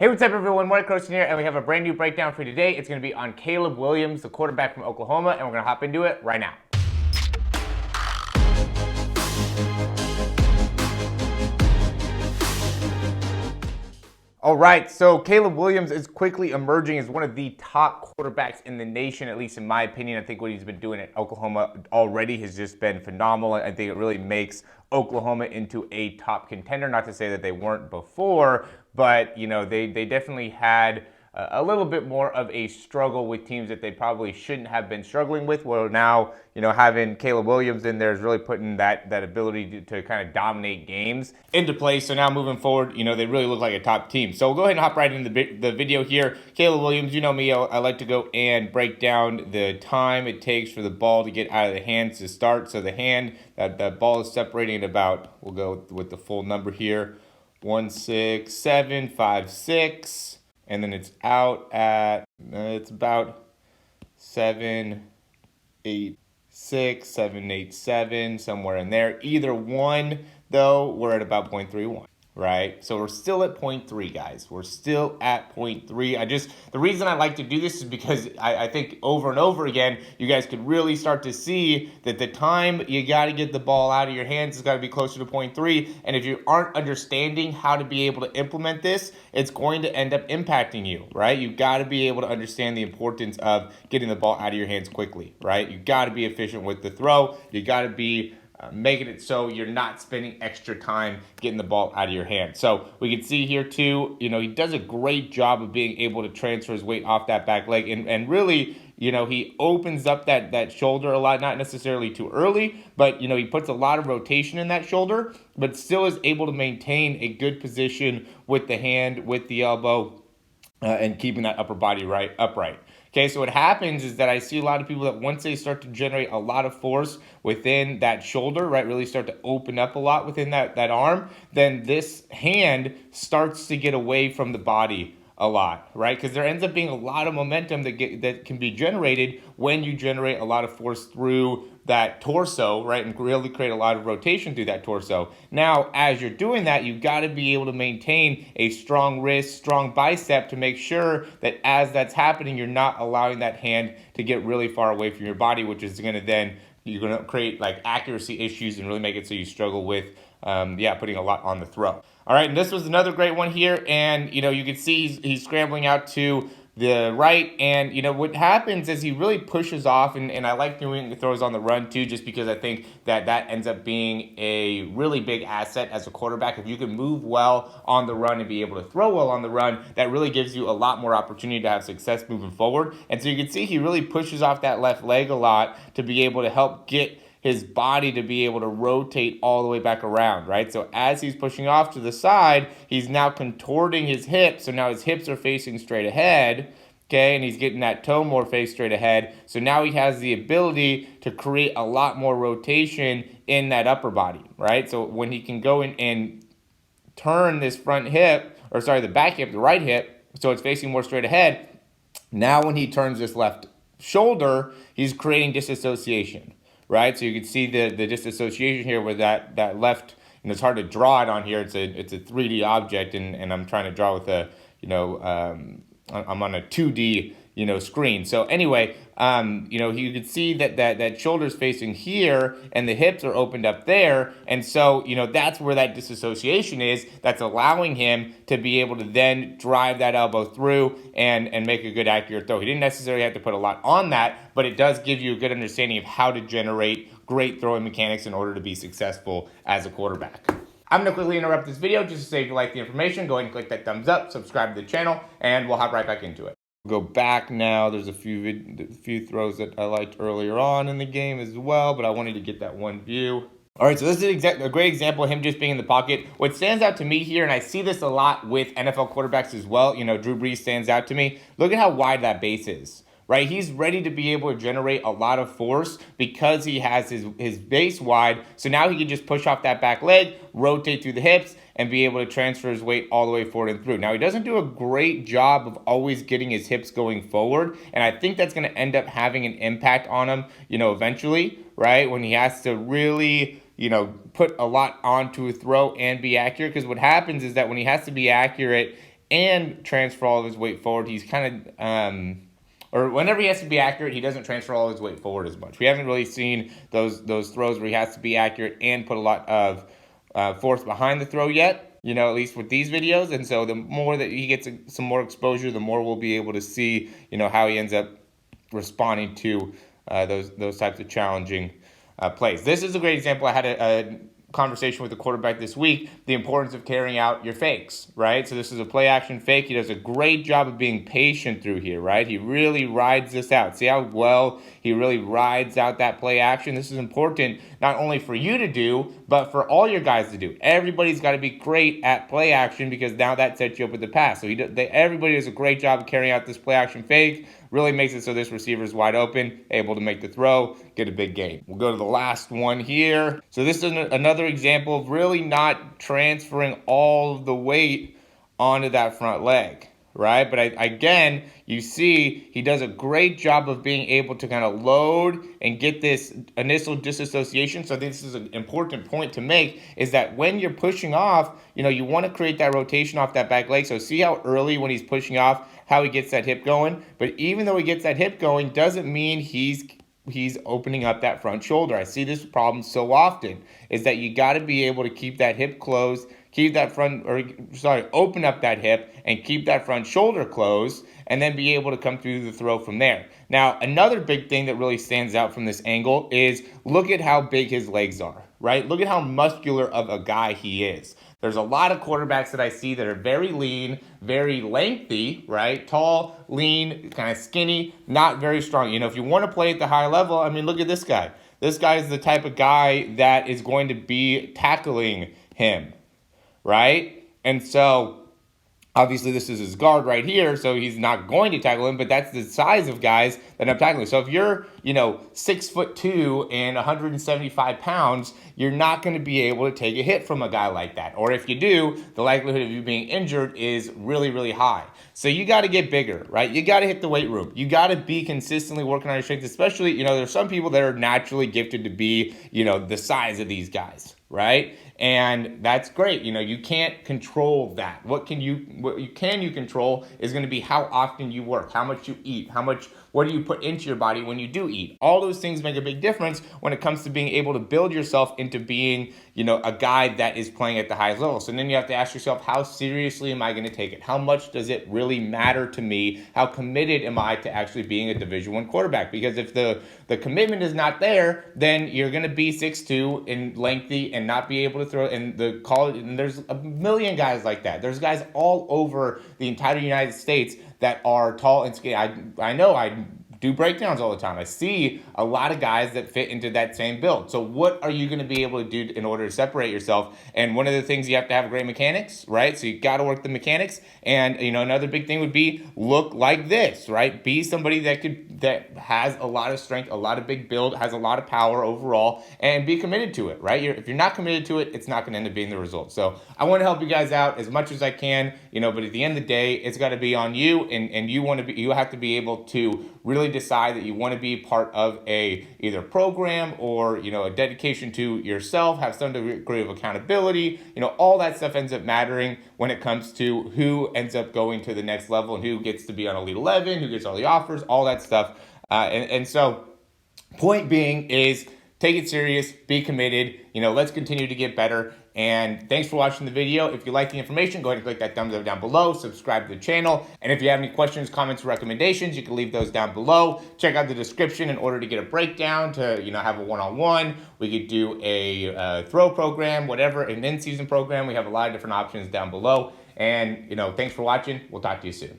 Hey, what's up everyone, Morey Croson here, and we have a brand new breakdown for you today. It's going to be on Caleb Williams, the quarterback from Oklahoma, and we're going to hop into it right now. All right, so Caleb Williams is quickly emerging as one of the top quarterbacks in the nation, at least in my opinion. I think what he's been doing at Oklahoma already has just been phenomenal. I think it really makes Oklahoma into a top contender. Not to say that they weren't before, but they definitely had a little bit more of a struggle with teams that they probably shouldn't have been struggling with. Well, now, having Caleb Williams in there is really putting that ability to kind of dominate games into place. So now moving forward, they really look like a top team. So we'll go ahead and hop right into the video here. Caleb Williams, you know me, I like to go and break down the time it takes for the ball to get out of the hands to start. So the hand, that ball is separating at about, we'll go with the full number here, 16756. And then it's out at, it's about 786, 787, somewhere in there. Either one, though, we're at about 0.31. Right? So we're still at 0.3, guys. We're still at 0.3. The reason I like to do this is because I think over and over again, you guys could really start to see that the time you got to get the ball out of your hands has got to be closer to 0.3. And if you aren't understanding how to be able to implement this, it's going to end up impacting you, right? You've got to be able to understand the importance of getting the ball out of your hands quickly, right? You've got to be efficient with the throw. You got to be making it so you're not spending extra time getting the ball out of your hand. So we can see here too, he does a great job of being able to transfer his weight off that back leg and really, he opens up that shoulder a lot, not necessarily too early, but, he puts a lot of rotation in that shoulder, but still is able to maintain a good position with the hand, with the elbow, and keeping that upper body upright. Okay, so what happens is that I see a lot of people that once they start to generate a lot of force within that shoulder, right, really start to open up a lot within that arm, then this hand starts to get away from the body a lot, right? Because there ends up being a lot of momentum that can be generated when you generate a lot of force through that torso, right, and really create a lot of rotation through that torso. Now, as you're doing that, you've got to be able to maintain a strong wrist, strong bicep to make sure that as that's happening, you're not allowing that hand to get really far away from your body, which is going to then, you're going to create like accuracy issues and really make it so you struggle with putting a lot on the throw. All right, and this was another great one here, and you can see he's scrambling out to the right, and what happens is he really pushes off, and I like doing the throws on the run too, just because I think that ends up being a really big asset as a quarterback. If you can move well on the run and be able to throw well on the run, that really gives you a lot more opportunity to have success moving forward. And so you can see he really pushes off that left leg a lot to be able to help get his body to be able to rotate all the way back around, right? So as he's pushing off to the side, he's now contorting his hips. So now his hips are facing straight ahead, okay? And he's getting that toe more face straight ahead. So now he has the ability to create a lot more rotation in that upper body, right? So when he can go in and turn this front hip, the back hip, the right hip, so it's facing more straight ahead, now when he turns this left shoulder, he's creating disassociation. Right, so you can see the disassociation here where that left, it's hard to draw it on here. It's a 3D object, and I'm trying to draw with I'm on a 2D screen. So anyway, you can see that shoulder's facing here and the hips are opened up there, and so that's where that disassociation is. That's allowing him to be able to then drive that elbow through and make a good accurate throw. He didn't necessarily have to put a lot on that, but it does give you a good understanding of how to generate great throwing mechanics in order to be successful as a quarterback. I'm going to quickly interrupt this video just to say if you like the information, go ahead and click that thumbs up, subscribe to the channel, and we'll hop right back into it. Go back now. There's a few throws that I liked earlier on in the game as well, but I wanted to get that one view. All right, so this is a great example of him just being in the pocket. What stands out to me here, and I see this a lot with NFL quarterbacks as well, Drew Brees stands out to me. Look at how wide that base is. Right, he's ready to be able to generate a lot of force because he has his base wide. So now he can just push off that back leg, rotate through the hips, and be able to transfer his weight all the way forward and through. Now, he doesn't do a great job of always getting his hips going forward, and I think that's going to end up having an impact on him, eventually, right, when he has to really, put a lot onto a throw and be accurate. Because what happens is that when he has to be accurate and transfer all of his weight forward. He's kind of, or whenever he has to be accurate, he doesn't transfer all his weight forward as much. We haven't really seen those throws where he has to be accurate and put a lot of force behind the throw yet, at least with these videos. And so the more that he gets some more exposure, the more we'll be able to see, how he ends up responding to those types of challenging plays. This is a great example. I had a conversation with the quarterback this week, the importance of carrying out your fakes, right? So this is a play action fake. He does a great job of being patient through here, right? He really rides this out. See how well he really rides out that play action? This is important not only for you to do, but for all your guys to do. Everybody's got to be great at play action because now that sets you up with the pass. So everybody does a great job of carrying out this play action fake. Really makes it so this receiver is wide open, able to make the throw, get a big gain. We'll go to the last one here. So this is another example of really not transferring all of the weight onto that front leg, right? But again, you see he does a great job of being able to kind of load and get this initial disassociation. So this is an important point to make, is that when you're pushing off, you want to create that rotation off that back leg. So see how early when he's pushing off, how he gets that hip going. But even though he gets that hip going, doesn't mean he's opening up that front shoulder. I see this problem so often, is that you got to be able to keep that hip closed, open up that hip and keep that front shoulder closed, and then be able to come through the throw from there. Now, another big thing that really stands out from this angle is look at how big his legs are, right? Look at how muscular of a guy he is. There's a lot of quarterbacks that I see that are very lean, very lengthy, right? Tall, lean, kind of skinny, not very strong. If you want to play at the high level, look at this guy. This guy is the type of guy that is going to be tackling him, right? And so obviously this is his guard right here, so he's not going to tackle him, but that's the size of guys that I'm tackling. So if you're, 6'2" and 175 pounds, you're not going to be able to take a hit from a guy like that. Or if you do, the likelihood of you being injured is really, really high. So you got to get bigger, right? You got to hit the weight room. You got to be consistently working on your strength, especially, there's some people that are naturally gifted to be, the size of these guys, right? And that's great. You can't control that. What you can control is going to be how often you work, how much you eat, what do you put into your body when you do eat. All those things make a big difference when it comes to being able to build yourself into being, a guy that is playing at the highest level. So then you have to ask yourself, how seriously am I going to take it? How much does it really matter to me? How committed am I to actually being a Division I quarterback? Because if the commitment is not there, then you're going to be 6'2" and lengthy and not be able to throw. And there's a million guys like that. There's guys all over the entire United States that are tall and skinny. I know I do breakdowns all the time. I see a lot of guys that fit into that same build. So what are you going to be able to do in order to separate yourself? And one of the things, you have to have great mechanics, right? So you got to work the mechanics. And, another big thing would be look like this, right? Be somebody that has a lot of strength, a lot of big build, has a lot of power overall, and be committed to it, right? If you're not committed to it, it's not going to end up being the result. So I want to help you guys out as much as I can, but at the end of the day, it's got to be on you, and you have to be able to really decide that you want to be part of either program or, a dedication to yourself, have some degree of accountability. All that stuff ends up mattering when it comes to who ends up going to the next level and who gets to be on Elite 11, who gets all the offers, all that stuff. And so point being is take it serious, be committed, let's continue to get better. And thanks for watching the video. If you like the information, go ahead and click that thumbs up down below, subscribe to the channel. And if you have any questions, comments, or recommendations, you can leave those down below. Check out the description in order to get a breakdown, to have a one-on-one. We could do a throw program, whatever, an in-season program. We have a lot of different options down below. And, thanks for watching. We'll talk to you soon.